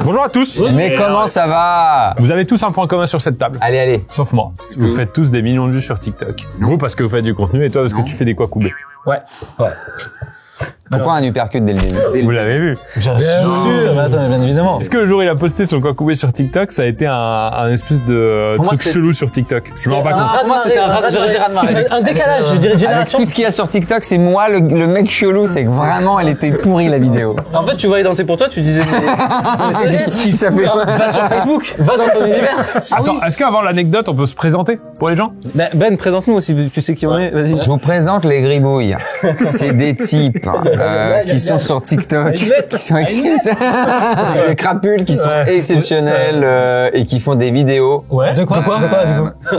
Bonjour à tous. Mais comment ça va? Vous avez tous un point commun sur cette table. Allez. Sauf moi. Vous faites tous des millions de vues sur TikTok. Vous parce que vous faites du contenu et toi parce que tu fais des Kwakubé. Ouais. Pourquoi un uppercut dès le début? Vous l'avez vu. Bien sûr. Attends, bien évidemment. Est-ce que le jour où il a posté son Kwakubé sur TikTok, ça a été un espèce de Pour moi, truc chelou sur TikTok? Je m'en rends pas compte. Pour moi, c'était un décalage, je dirais, de Avec génération. tout ce qu'il y a sur TikTok, c'est moi le mec chelou, c'est que vraiment elle était pourrie la vidéo. En fait, tu voyais dans tes pour toi, tu disais, Qu'est-ce qu'il ça fait? va sur Facebook, va dans ton univers. Attends, est-ce qu'avant l'anecdote, on peut se présenter pour les gens? Ben, présente-nous aussi, tu sais qui on est, vas-y. Je vous présente les gribouilles. C'est des types qui sont sur TikTok, qui sont les crapules qui sont exceptionnels et qui font des vidéos. Ouais. De quoi?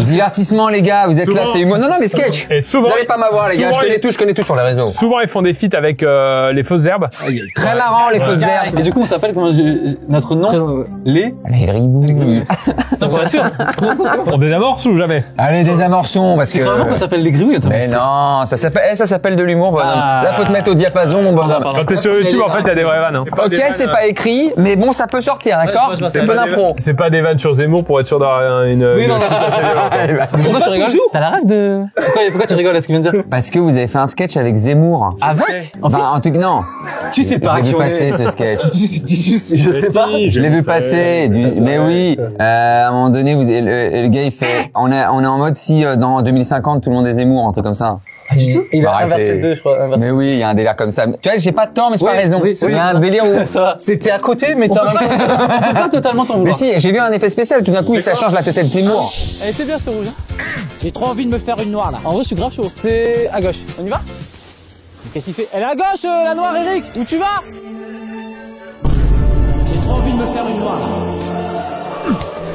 Divertissement les gars, vous êtes là, Souvent- c'est humour. Non mais sketch. Et souvent, Vous allez pas m'avoir les gars, je connais tout sur les réseaux. Souvent, ils font des feats avec les fausses herbes. Très marrant les fausses herbes. Et du coup, on s'appelle comment notre nom? Les gribouilles. Ça pour être sûr. On désamorce ou jamais? Allez désamorçons parce C'est que. vraiment qu'on s'appelle les gribouilles. Mais non, ça s'appelle de l'humour bonhomme. Là faut te mettre au diapason mon bonhomme. Quand t'es sur YouTube, en fait, t'as des vraies vannes. Hein. Ok, c'est pas écrit, mais bon, ça peut sortir, d'accord? C'est peu d'impro. C'est pas des vannes sur Zemmour pour être sûr d'avoir une. Oui, non, Pourquoi tu rigoles? T'as la rêve de... Pourquoi tu rigoles à ce qu'il vient de dire? Parce que vous avez fait un sketch avec Zemmour. Avec? En tout cas, non. Tu sais pas Je l'ai qui vu on passer est. ce sketch. Je sais pas. Je l'ai vu passer. Mais oui, à un moment donné, le gars il fait, on est en mode si dans 2050 tout le monde est Zemmour, un truc comme ça. Pas du tout. Il a Arrêtez. inversé le 2, je crois. Mais oui, il y a un délire comme ça. Tu vois, j'ai pas tort, mais j'ai pas Oui, raison. oui, c'est Il y a ça. un délire où. Ça va. C'était à côté, mais t'as pas totalement ton Mais vouloir. si, j'ai vu un effet spécial. Tout d'un coup, ça change la tête de Zemmour. Allez, c'est bien ce rouge. J'ai trop envie de me faire une noire là. En vrai, je suis grave chaud. C'est à gauche. On y va? Qu'est-ce qu'il fait? Elle est à gauche, la noire, Eric. Où tu vas? J'ai trop envie de me faire une noire là.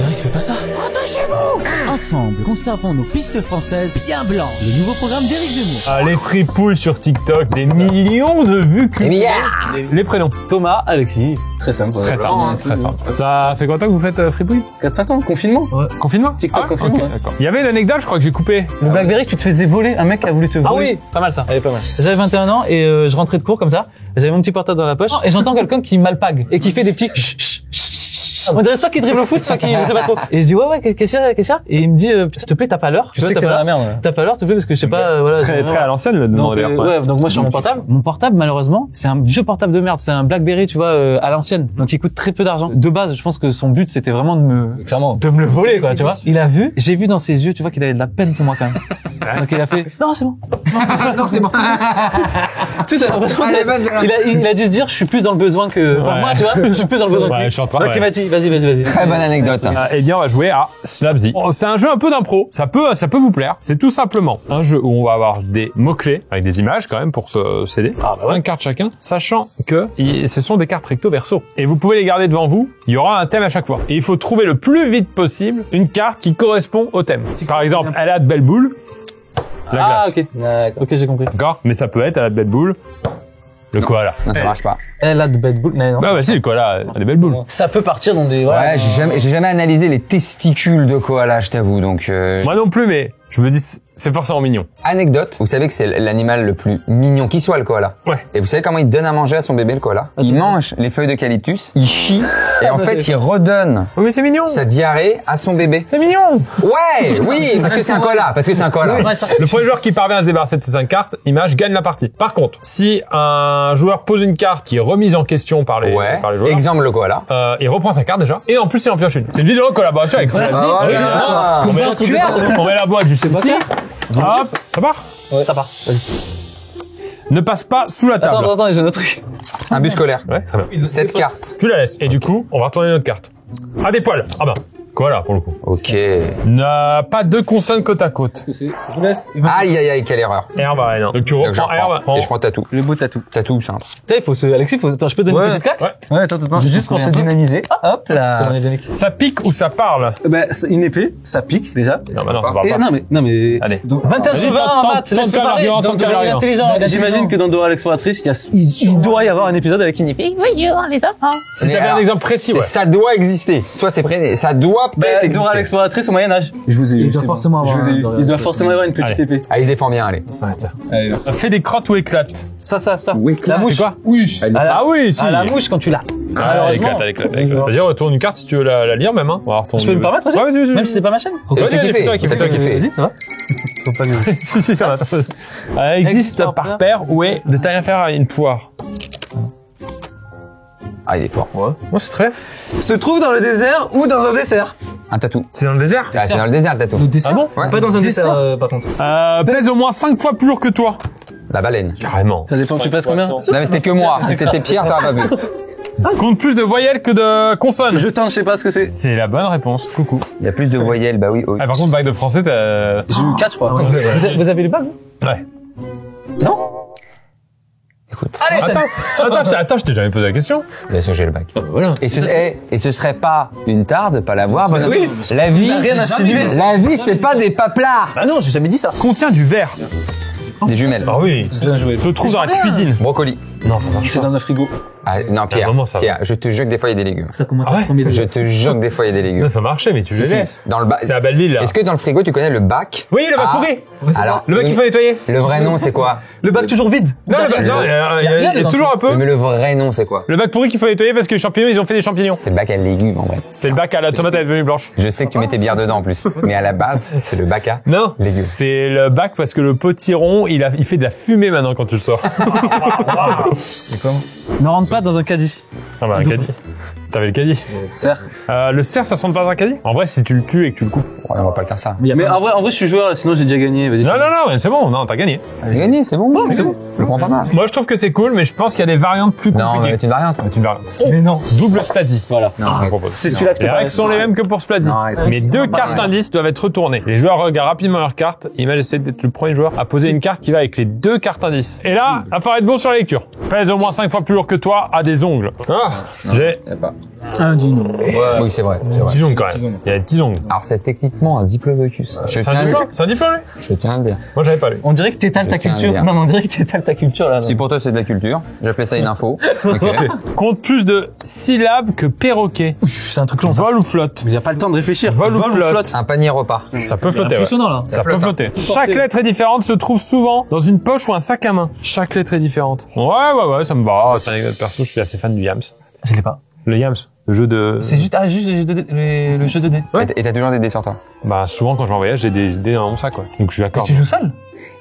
Eric, fais pas ça. Rentrez chez vous. Ensemble, conservons nos pistes françaises bien blanches. Le nouveau programme d'Éric Zemmour. Ah, les fripouilles sur TikTok, des millions de vues. Et milliards. Les prénoms. Thomas, Alexis. Très simple. Très simple, très simple. Ça fait combien de temps que vous faites fripouille? 4-5 ans, confinement. Confinement? TikTok, confinement. Ok, d'accord. Il y avait une anecdote, je crois que j'ai coupé. Le Blackberry, tu te faisais voler. Un mec a voulu te voler. Ah oui, pas mal ça. Elle est pas mal. J'avais 21 ans et je rentrais de cours comme ça. J'avais mon petit portable dans la poche et j'entends quelqu'un qui m'alpague et qui fait des petits on dirait soit qu'il dribble au foot, soit qu'il je sais pas trop. Et je dis ouais qu'est-ce qu'il y a? Et il me dit s'il te plaît t'as pas l'heure. Tu sais que t'es dans la merde. T'as pas l'heure s'il te plaît parce que je sais pas voilà. Très à l'ancienne le Donc, demander. ouais, donc moi je suis sur mon portable. Mon portable malheureusement c'est un vieux portable de merde. C'est un BlackBerry tu vois à l'ancienne. Donc il coûte très peu d'argent. De base je pense que son but c'était vraiment de me le voler quoi tu vois. Il a vu, j'ai vu dans ses yeux tu vois qu'il avait de la peine pour moi quand même. Donc il a fait non c'est bon. Non, c'est bon. Tu sais, j'ai l'impression il a dû se dire je suis plus dans le besoin que enfin, moi tu vois je suis plus dans le besoin. Ouais, je suis en train. Ok Mathis vas-y. Très bonne anecdote. Eh bien, on va jouer à Slapsy. C'est un jeu un peu d'impro. Ça peut vous plaire. C'est tout simplement un jeu où on va avoir des mots-clés avec des images quand même pour se s'aider. 5 cartes chacun, sachant que ce sont des cartes recto verso. Et vous pouvez les garder devant vous. Il y aura un thème à chaque fois. Et il faut trouver le plus vite possible une carte qui correspond au thème. Par exemple, elle a de belles boules. La glace. Ok. Ok j'ai compris. D'accord? Mais ça peut être, elle a de belles boules. Le koala. Non, ça marche pas. Elle a de belles boules. Non. Bah si, le koala a des belles boules. Ça peut partir dans des Ouais, j'ai jamais analysé les testicules de koala, je t'avoue, donc. Moi non plus, mais je me dis, c'est forcément mignon. Anecdote, vous savez que c'est l'animal le plus mignon qui soit, le koala. Ouais. Et vous savez comment il donne à manger à son bébé, le koala? Il mange les feuilles d'eucalyptus, il chie, et en fait, il redonne Oui, mais c'est mignon. sa diarrhée à son bébé. C'est mignon. Ouais, oui, parce que c'est un koala, Le premier joueur qui parvient à se débarrasser de ces 5 cartes, image, gagne la partie. Par contre, si un joueur pose une carte qui est remise en question par les joueurs, exemple le koala. il reprend sa carte déjà, et en plus il en pioche une. C'est une vidéo en collaboration avec Slapsy. On met la boîte juste ici. Hop, ça part. Ça part. Vas-y. Ne passe pas sous la table. Attends, j'ai un autre truc. Un bus scolaire. Ouais, très bien. 7 cartes. Tu la laisses. Et du coup, on va retourner notre carte. Ah, des poils. Ah bah. Voilà, pour le coup. Ok. N'a pas deux consonnes côte à côte. Je vous laisse. Aïe, quelle erreur. Herbe, ouais, non. Donc tu Donc, reprends herbe. et je prends tatou. Le beau tatou. Tatou, centre. Tu sais, Alexis, attends, je peux donner une petite claque? Ouais. Ouais, attends. Je vais juste pour se dynamiser. Hop là. C'est bon, dynamique. Ça pique ou ça parle? Ben, une épée, ça pique, déjà. Non, bah non, ça parle Et pas. non, mais. Allez. Donc, 21 sur 20 en maths, laisse-moi parler. Tente qu'à l'argument. Intelligent. J'imagine que dans Dora l'exploratrice, il doit y avoir un épisode avec une épée. Bonjour les enfants. Si t'avais un exemple précis, ouais. Ça doit exister. Soit c'est précis. Ça doit peut-être Dora exister. l'exploratrice au Moyen-Âge. Je vous ai eu. Il doit forcément avoir. Il doit forcément avoir une petite Allez. épée. Ah, il se défend bien, allez. Allez, merci. Fais des crottes ou éclate. Ça. Oui, La mouche. C'est quoi? Oui. Ah oui, si. Ah, la mouche quand tu l'as. Ah, elle éclate, elle éclate, elle éclate. Vas-y, retourne une carte si tu veux la lire même, hein. On va retourner. Je peux me permettre aussi? Ouais, vas-y, vas-y. Même si c'est pas ma chaîne. Et Vas-y, fais vas-y, kiffer. fais-toi kiffer, Fais-toi kiffer. Vas-y, ça va? Faut pas que... Si, si, ça va. Elle existe par paire ou est de taille inférieure à une poire. Ah, il est fort. Moi, c'est très. Se trouve dans le désert ou dans un dessert. Un tatou. C'est dans le désert. Ah, c'est dans le désert, le tatou. Dessert? Ah bon? Ouais. Pas dans un dessert, par contre. Pèse au moins 5 fois plus lourd que toi. La baleine. Carrément. Ça dépend, tu passes combien? Non, mais c'était que moi. Si c'était Pierre, t'aurais pas vu. Compte plus de voyelles que de consonnes. Je tente, je sais pas ce que c'est. C'est la bonne réponse. Coucou. Il y a plus de voyelles, bah oui. Ah, par contre, bac de français, t'as... J'ai eu 4, je crois. Vous avez les bagues? Ouais. Non? Écoute. Allez, Attends, je t'ai jamais posé la question. Bien sûr, j'ai le bac. Voilà. Et ce serait pas une tare de pas l'avoir, bonhomme. Oui. La vie, Rien à simuler. la vie, c'est pas des paplards. Ah non, j'ai jamais dit ça. Contient du verre. Des jumelles. Ah oui. Bien joué. Se trouve dans la cuisine. Brocoli. Non, ça marche C'est pas. dans un frigo. Ah, non, Pierre. moment, ça va. Pierre, je te jure que des fois, il y a des légumes. Ça commence Ah ouais à premier Je degré. te jure que des fois, il y a des légumes. Non, ça marchait, mais tu les laisses. Dans le bac. C'est à Belleville, là. Est-ce que dans le frigo, tu connais le bac? Oui, le bac Ah. pourri. Alors, Le bac qu'il faut nettoyer. Le vrai nom, c'est quoi? Le bac toujours vide. Non, le bac, non, il y a rien dedans. toujours un peu. Mais le vrai nom, c'est quoi? Le bac pourri qu'il faut nettoyer parce que les champignons, ils ont fait des champignons. C'est le bac à légumes, en vrai. C'est le bac à la tomate à la blanche. Je sais que tu mettais bière dedans, en plus. Mais à la base, c'est le bac à Non, légumes. c'est le bac parce que le potiron, il fait de la fumée maintenant quand tu le sors. Ne rentre pas dans un caddie. Ah bah un caddie. T'avais le caddie. Cerf. Le cerf, ça ressemble pas à un caddie? En vrai, si tu le tues et que tu le coupes. Ouais, on va pas le faire ça. Mais en vrai, je suis joueur, sinon j'ai déjà gagné. Vas-y. Non, mais c'est bon, non, t'as gagné. J'ai gagné, c'est bon. C'est bon. Je le prends pas mal. Moi, je trouve que c'est cool, mais je pense qu'il y a des variantes plus Non, compliquées. mais tu une variante. C'est une variante. Mais non. Double Splady. Voilà. Je propose. C'est celui-là que Les tu règles sont les mêmes que pour Splady. Non, arrête. Mais deux cartes indices doivent être retournées. Les joueurs regardent rapidement leurs cartes. Image essaie d'être le premier joueur à poser une carte qui va avec les deux cartes indices. Et là, il va falloir être bon sur la lecture. Pèse au moins 5 fois plus lourd que toi, a des ongles. J'ai Y a pas. Un dîner. Oui, c'est vrai. C'est vrai. 10 ongles quand même. Il y a 10 ongles. Alors, c'est techniquement un diplodocus. Je C'est tiens un à le diplôme? dire. C'est un diplôme, lui? Je tiens à le dire. Moi, j'avais pas lu. On dirait que t'étales ta Je tiens à culture. le dire. Non, mais on dirait que t'étales ta culture, là. Si pour toi, c'est de la culture, j'appelais ça une info. Ok. Compte plus de syllabes que perroquet. C'est un truc long. Vol ou flotte? Mais y a pas le temps de réfléchir. Vol ou flotte? Un panier repas. Ça peut flotter, ouais. Impressionnant, là. Ça peut flotte, hein. flotter. Chaque lettre est différente, se trouve souvent dans une poche ou un sac à main. Chaque lettre est différente. Ouais, ça me va. C'est une anecdote perso, je suis assez fan du Yams. Je l'ai pas. Le Yams, le jeu de... C'est juste, juste le jeu de dés. Ouais. Et t'as toujours des dés sur toi. Bah, souvent, quand je vais en voyage, j'ai des dés dans mon sac, quoi. Donc, je suis d'accord. Tu joues seul?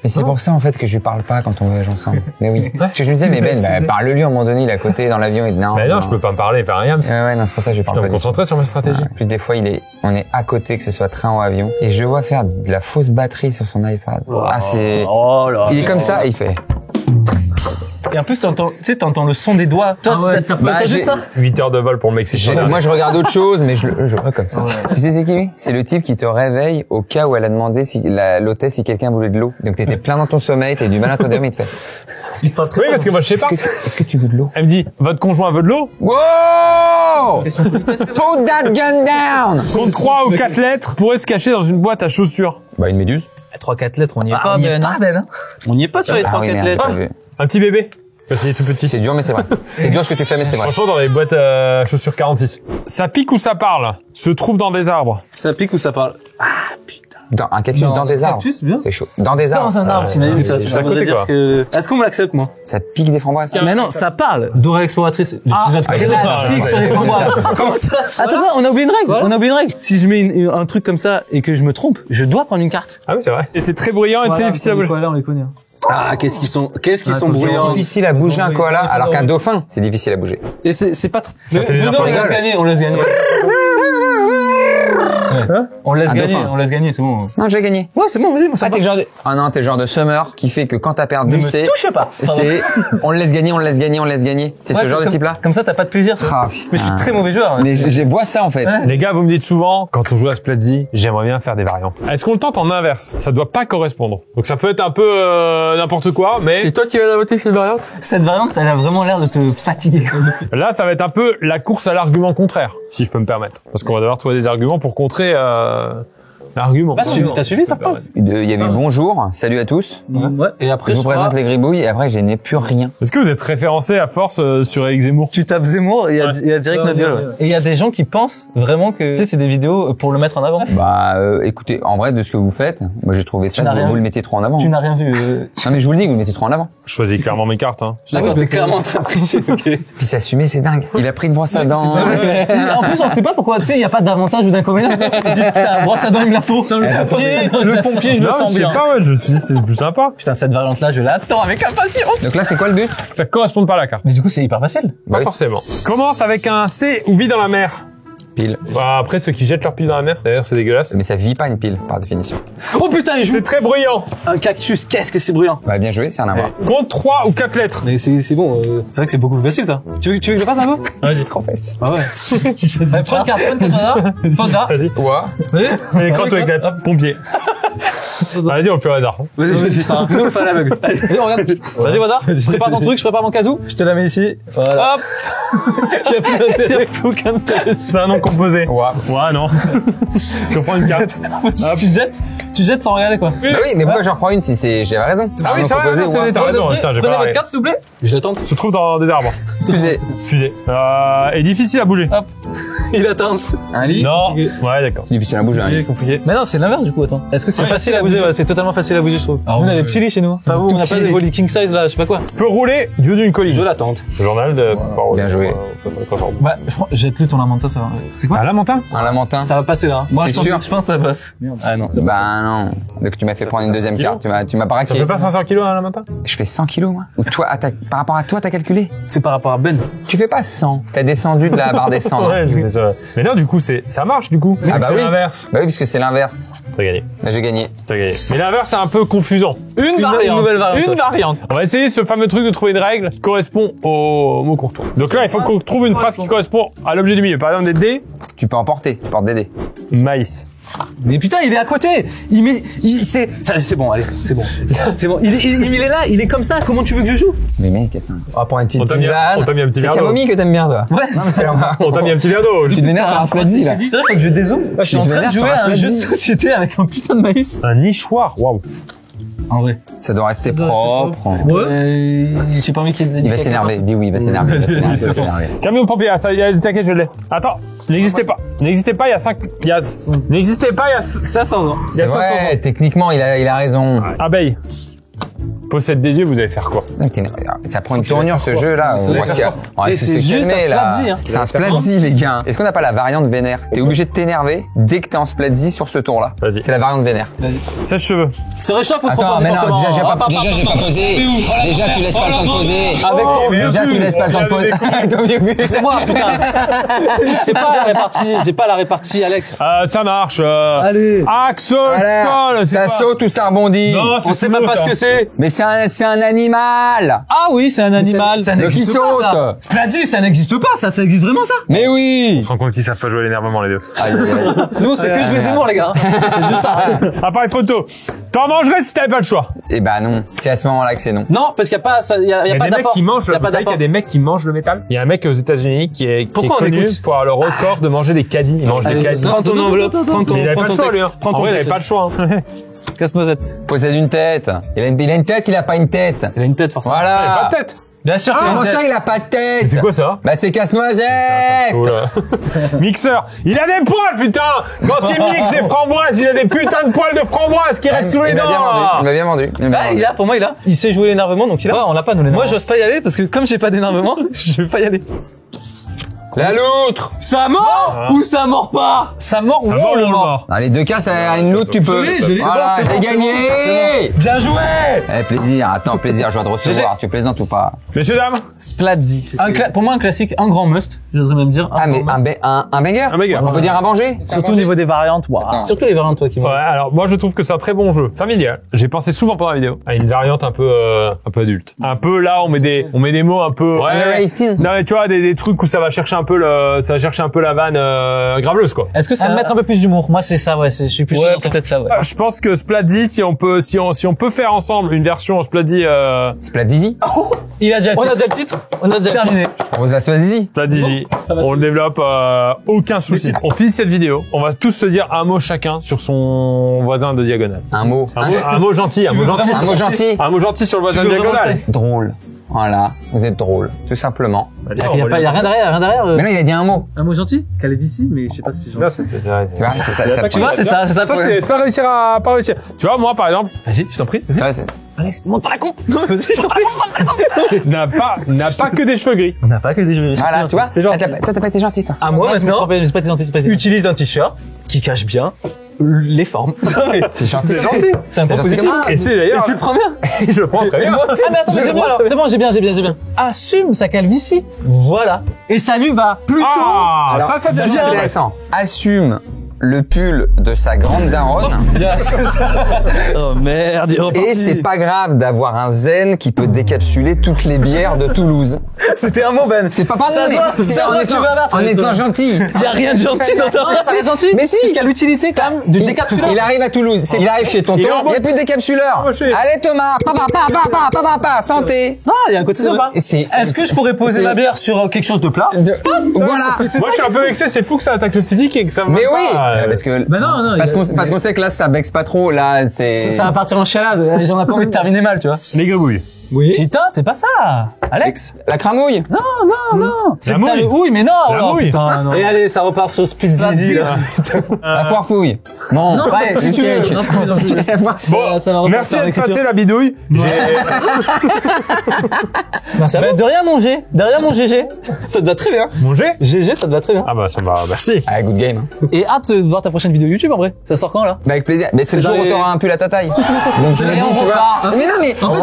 Et c'est pour ça, en fait, que je lui parle pas quand on voyage ensemble. Mais oui. Parce que je lui disais, mais Ben, parle-lui à un moment donné, il est à côté, dans l'avion, il dit non. Mais non, je peux pas me parler, faire un Yams. Ouais, non, c'est pour ça que je Je parle dois pas me du tout. concentrer sur ma stratégie. En plus, des fois, on est à côté, que ce soit train ou avion, et je vois faire de la fausse batterie sur son iPad. Ah, c'est... Oh là. Il est comme ça, et il fait... Et en plus, t'entends le son des doigts. Toi, t'as Bah, entendu j'ai- ça? 8 heures de vol pour le Mexique. Moi, je regarde autre chose, mais je vois comme ça. Tu sais, c'est qui, lui? C'est le type qui te réveille au cas où elle a demandé l'hôtesse si quelqu'un voulait de l'eau. Donc, t'étais plein dans ton sommeil, t'as du mal à t'endormir, il te fait... Oui, parce que moi, je sais pas. Est-ce que tu veux de l'eau? Elle me dit, votre conjoint veut de l'eau? Wow! Put that gun down! Compte 3 ou 4 lettres pourrait se cacher dans une boîte à chaussures. Bah, une méduse. 3-4 lettres, on n'y est on y est pas, Ben. On n'y est pas sur les Ah oui, 3-4 merde, j'ai lettres. pas vu. Un petit bébé. Parce qu'il est tout petit. C'est dur, mais c'est vrai. C'est dur ce que tu fais, mais c'est vrai. Franchement, dans les boîtes chaussures 46. Ça pique ou ça parle? Se trouve dans des arbres. Ça pique ou ça parle? Un cactus dans des arbres. Cactus, bien. C'est chaud. Dans des arbres. Dans un arbre, t'imagines ça? c'est Ça à côté, voudrait dire quoi. que... Est-ce qu'on me l'accepte, moi? Ça pique des framboises. Mais non, ça parle. Dora l'exploratrice. L'épisode classique sur les framboises. Comment ça? Attends, on a oublié une règle. On a oublié une règle. Si je mets un truc comme ça et que je me trompe, je dois prendre une carte. Ah oui, c'est vrai. Et c'est très bruyant et très difficile à bouger. on les connaît. Ah, qu'est-ce qu'ils sont C'est bruyants. difficile à bouger un koala, alors qu'un dauphin, c'est difficile à bouger. Et c'est pas... fait des Venons, on infos. laisse gagner, on laisse gagner. On laisse Un gagner, dauphin. on laisse gagner, c'est bon. Non, j'ai gagné. Ouais, c'est bon, vas-y, moi ça Ah, va. t'es le genre de... Ah non, t'es le genre de summer qui fait que quand t'as perdu, Ne c'est... me touche pas. C'est... On le laisse gagner, on le laisse gagner, on le laisse gagner. T'es ce genre de type-là? Comme ça, t'as pas de plaisir. Ah, Mais je suis putain. très mauvais joueur. Mais je vois ça, en fait. Ouais. Les gars, vous me dites souvent, quand on joue à Splady, j'aimerais bien faire des variantes. Est-ce qu'on le tente en inverse? Ça doit pas correspondre. Donc ça peut être un peu n'importe quoi, mais toi qui vas voter cette variante? Cette variante, elle a vraiment l'air de te fatiguer. là, ça va être un peu la course à l'argument contraire, si je peux me permettre. Parce qu'on va devoir trouver des arguments pour contrer L'argument. T'as suivi sa phrase? Il y avait bonjour, salut à tous. Ouais. Et après, Je vous présente les gribouilles et après je n'ai plus rien. Est-ce que vous êtes référencé à force sur Eric Zemmour? tu tapes Zemmour et il y a direct notre gueule. Et il y a des gens qui pensent vraiment que, tu sais, c'est des vidéos pour le mettre en avant. Bah, écoutez, en vrai, de ce que vous faites, moi j'ai trouvé ça, vous le mettiez trop en avant. Tu n'as rien vu. Non mais je vous le dis, vous le mettez trop en avant. Je choisis clairement mes cartes, hein. D'accord, t'es clairement en train de tricher. Puis c'est assumé, c'est dingue. Il a pris une brosse à dents. En plus, on sait pas pourquoi, tu sais, il y a pas d'avantage ou d'inconvénient. T'as un brosse à dents, il me la faut. Le pompier, je le sens bien. Je sais pas, ouais, je me suis dit, c'est plus sympa. Putain, cette variante-là, je l'attends avec impatience. Donc là, c'est quoi le but? Ça correspond pas à la carte. Mais du coup, c'est hyper facile. Pas forcément. Commence avec un C ou vit dans la mer. Pile. Bah, après, ceux qui jettent leur pile dans la mer, d'ailleurs, c'est dégueulasse. Mais ça vit pas une pile, par définition. Oh putain, il joue C'est très bruyant. un cactus. Qu'est-ce que c'est bruyant. Bah, bien joué, c'est un avoir. Compte 3 ou 4 lettres. Mais c'est bon. C'est vrai que c'est beaucoup plus facile ça. Tu veux que je le fasse un peu? Vas-y. Trop facile. Ah ouais. Allez, prends une carte là. Pose là. Vas-y. Ouais. Et quand tu éclates, pompier. Vas-y, on peut au hasard. Vas-y, c'est un peu le fait à l'aveugle. Allez, regarde. Vas-y, Wazar. Prépare ton truc, je prépare mon casou. Je te la mets ici. Voilà. Hop. Il y a plus d'intérêt. Il y a plus aucun intérêt. C'est un nom composé. Ouais, non. Je prends une carte. Tu jettes sans regarder quoi. Bah oui, mais pourquoi j'en reprends une si c'est, j'avais raison. Ah oui, c'est vrai, t'as raison. Putain, j'ai pas Prenez la votre carte s'il vous plaît. Je l'attends. Se trouve dans des arbres. Fusée. Fusée. Et difficile à bouger. Hop. Il attend. Un lit. Non. Ouais, d'accord. Difficile à bouger, un lit. Compliqué. Mais non, c'est l'inverse du coup, attends. Est-ce que c'est facile à bouger? Ouais, c'est totalement facile à bouger, je trouve. Alors, on a des petits lits chez nous. Enfin, vous, on n'a pas des lits king size là, je sais pas quoi. Peut rouler du haut d'une colline. Je l'attends. Journal de... Bien joué. Bah, jette-le ton lamentin, ça va. C'est quoi? Un lamentin? Un lamentin. Ça va passer là. Moi, T'es je sûr pense que ça passe. Merde. Ah non, ça passe. Bah non. Donc tu m'as fait prendre une deuxième carte. Tu m'as Ça braqué. fait pas 500 kilos un lamentin? Je fais 100 kilos, moi. Ou toi, par rapport à toi, t'as calculé? C'est par rapport à Ben. Tu fais pas 100. T'as descendu de la barre des 100. Ouais, je sais ça. Mais non, du coup, ça marche, du coup. Ah bah c'est oui. l'inverse. Bah oui, puisque c'est l'inverse. T'as gagné. Là, j'ai gagné. T'as gagné. Mais l'inverse, c'est un peu confusant. Une nouvelle variante. Une variante. On va essayer ce fameux truc de trouver une règle qui correspond au mot qu'on retrouve. Donc là, il faut qu'on trouve une phrase qui correspond à l'objet du milieu. Par exemple, des dés. Tu peux emporter. Tu portes des dés. Maïs. Mais putain, il est à côté. C'est bon, allez, c'est bon. C'est bon. Il est là, il est comme ça. Comment tu veux que je joue? Mais mec, attends. On va prendre une petite On t'a mis tisane. un petit verre C'est d'eau. camomille que t'aimes bien, toi. Ouais, c'est On t'a mis un petit verre d'eau. Tu te vénères sur un Splazzy, là. C'est vrai, faut que je dézoome. Je suis en te train de vénères jouer sur un à un jeu de Splazzy. société avec un putain de maïs. Un nichoir. Waouh. En vrai. Ça doit rester propre. Ouais. J'ai pas envie qu'il Il va s'énerver. Dis oui, il va s'énerver. Il va s'énerver. Camion pompier, ça, t'inquiète, je l'ai. Attends, n'existez pas. N'existez pas il y a 5, n'existez pas il y a 500 ans. Il y a C'est 500 vrai, ans. techniquement, il a raison. Abeille. Possède des yeux, vous allez faire quoi? Ça prend une tournure, ce jeu-là. On va se calmer, là. C'est un Splazzy, les gars. Est-ce qu'on n'a pas la variante vénère? T'es obligé de t'énerver dès que t'es en Splazzy sur ce tour-là. Vas-y. C'est la variante vénère. Sèche-cheveux. Se réchauffe ou se Attends, repose mais non, n'importe déjà, comment. j'ai pas posé. Déjà, tu laisses pas le temps de poser. Avec ton vieux Déjà, tu pull. laisses pas le temps de poser. Avec ton vieux pull. C'est moi, putain. J'ai pas la répartie, Alex. Ça marche. Allez. Axe, Voilà. colle, Ça saute ou ça rebondit. Non, On sait même pas ce que c'est. Mais c'est un animal. Ah oui, c'est un animal. Ça Le qui n'existe pas, ça. saute. Splazzy, ça n'existe pas, ça existe vraiment, ça. Mais oui. On se rend compte qu'ils savent pas jouer à l'énervement, les deux. Aïe, aïe, aïe. Nous, c'est que jouer Zemmour, les gars. C'est juste ça. Appareil photo. T'en mangerais si t'avais pas le choix. Eh ben non. C'est à ce moment-là que c'est non. Non, parce qu'il y a pas, il y a Il y a pas des mecs d'apport. qui mangent, Il y a vous pas savez qu'il y a d'apport. des mecs qui mangent le métal? Il y a un mec aux États-Unis qui est Pourquoi on connu écoute pour avoir le record de manger des caddies. Il mange des caddies. Prends ton enveloppe, prends ton Mais il avait pas le choix, lui. texte. En vrai, il avait pas le choix. Hein. Casse-noisette. Possède une tête. Il a une tête, il a pas une tête. Il a une tête, forcément. Voilà. Il avait pas de tête. Bien sûr qu'il a Comment une tête. ça, il a pas de tête? C'est quoi ça? Bah, c'est casse-noisette. Oh là. Mixeur. Il a des poils, putain! Quand il mixe des framboises, il a des putains de poils de framboises qui restent sous les Il m'a bien vendu. dents! Il m'a bien vendu. Il m'a bien Ah, vendu. il a, pour moi, il a. Il sait jouer l'énervement, donc il a. Ouais, on l'a pas, nous, l'énervement. Moi, j'ose pas y aller parce que comme j'ai pas d'énervement, je vais pas y aller. La loutre. Ça mord ou ça mord pas? Ça mord ou Ça mord on le le mord? mort. Dans les deux cas, ça une loutre, tu peux. Je l'ai, Voilà, c'est bon, j'ai gagné. Bien joué! Eh, plaisir. Attends, plaisir, je dois te recevoir. Tu plaisantes ou pas? Messieurs, dames. Splazzy. Pour moi, un classique, un grand must. J'oserais même dire. Ah, mais un banger? Un banger. On peut dire à manger? Surtout au niveau des variantes, waouh. Attends. Surtout les variantes, toi, qui Ouais, m'ont. alors moi je trouve que c'est un très bon jeu familial. J'ai pensé souvent pendant la vidéo à une variante un peu adulte. Un peu là on met des mots un peu Underrated. Non mais tu vois des trucs où ça va chercher un peu la vanne graveleuse quoi. Est-ce que c'est mettre un peu plus d'humour? Moi, c'est ça, ouais. Je suis plus dans peut-être ça, ouais. Je pense que Splatzy, si on peut faire ensemble une version Splatzy, Splatzy. Il a déjà le titre. On a déjà terminé. On la Splatzy. Splatzy, on le développe, aucun souci. On finit cette vidéo, on va tous se dire un mot chacun sur son voisin de diagonale. Un mot. Un mot gentil, un mot gentil sur le voisin de diagonale. Drôle. Voilà, vous êtes drôle, tout simplement. Il y a rien derrière. Mais non, il a dit un mot. Un mot gentil? Calvitie, mais je sais pas si Non, c'est ça. Tu vois, c'est ça. Tu vois, c'est ça. Ça, c'est pas réussir. Tu vois, moi, par exemple. Vas-y, je t'en prie. Ça, c'est... Alex, monte par la con. Vas-y, je t'en prie. n'a pas que des cheveux gris. On n'a pas que des cheveux gris. Voilà, tu vois. Toi, t'as pas été gentil, toi. À moi, maintenant, j'ai pas été gentil. utilise un t-shirt qui cache bien les formes. C'est gentil. C'est un point positif. Et c'est d'ailleurs. Et tu le prends bien. Je le prends très bien. Ah mais attends, j'ai bon alors. C'est bon, j'ai bien. Assume sa calvitie. Voilà. Et ça lui va plutôt. Ah, Alors, ça c'est c'est bien. intéressant. Assume le pull de sa grande daronne. Oh merde, il est reparti. Et c'est pas grave d'avoir un zen qui peut décapsuler toutes les bières de Toulouse. C'était un mot, Ben. C'est pas pardon, Ça se mais voit, c'est ça se en voit que tu vas battre, en toi. étant gentil. Il y a rien de gentil dans ta phrase. C'est gentil. Mais si. Jusqu'à l'utilité quand même du décapsuleur. Il arrive à Toulouse. Il arrive chez tonton. Il n'y a plus de décapsuleur. Embauché. Allez Thomas. Papa, santé. Ah, il y a un côté sympa. Est-ce que je pourrais poser ma bière sur quelque chose de plat? Voilà. Moi, je suis un peu vexé. C'est fou que ça attaque le physique et que ça. Mais oui. Pas, Parce que. Bah non. Parce qu'on sait que là, ça vexe pas trop. Là, c'est. Ça va partir en chialade. Les gens n'ont pas envie de terminer mal, tu vois. les gribouilles. Oui. Putain, c'est pas ça. Alex. La cramouille. Non. La mouille. Oui, mais non. La Oh, mouille. putain, non. Et allez, ça repart sur Split Zizi, là. La foire fouille. Bon. Non, Ouais, si tu veux. ok. Non, La foire- Bon, ça va repartir merci en d'être passé écriture. la bidouille. Merci à vous. De rien, mon GG. Ça te va très bien. Manger. GG, ça te va très bien. Ah bah ça va. Merci. Ah, good game. Hein. Et hâte de voir ta prochaine vidéo YouTube en vrai. Ça sort quand là? Bah, avec plaisir. Mais c'est le dans jour où les- t'auras un pull à ta taille. Donc, tu me dis, tu vois. Mais non, mais. En fait,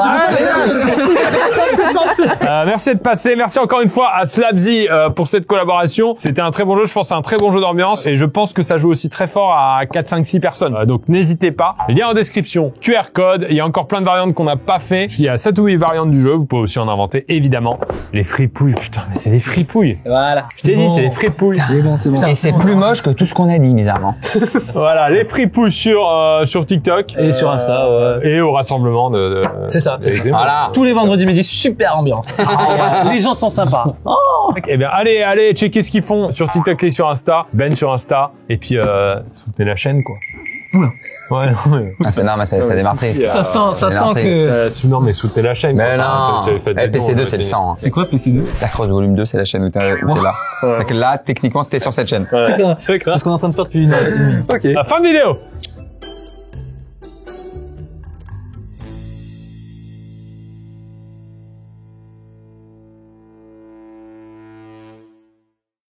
Merci d'être passé. Merci encore une fois à Slabzy pour cette collaboration. C'était un très bon jeu. Je pense que c'est un très bon jeu d'ambiance et je pense que ça joue aussi très fort à 4, 5, 6 personnes. Donc n'hésitez pas. Lien en description, QR code. Il y a encore plein de variantes qu'on n'a pas fait. Il y a 7 ou 8 variantes du jeu. Vous pouvez aussi en inventer évidemment. Les fripouilles. Putain, mais c'est des fripouilles. Voilà. Je t'ai dit, c'est des fripouilles. C'est bon. Et c'est plus moche que tout ce qu'on a dit, bizarrement. Voilà, les fripouilles sur TikTok Et sur Insta, ouais. et au rassemblement de C'est ça. Voilà. Tous les vendredis midi, super ambiance. Les gens sont sympas. Eh bien, allez, checker ce qu'ils font sur TikTok et sur Insta, Ben sur Insta, et puis soutenez la chaîne, quoi. Oula. Ouais, ouais. Ah, c'est normal, ça démarre triste. Ça sent que. Non, mais soutenez la chaîne. Mais quoi. Enfin, non. faites des dons, PC2, c'est le faites- sang. Hein. C'est quoi PC2? La Cross Volume 2, c'est la chaîne où t'es là. Fait que là, techniquement, t'es sur cette chaîne. Ouais. C'est ce qu'on est en train de faire depuis une heure. Ok. La fin de vidéo.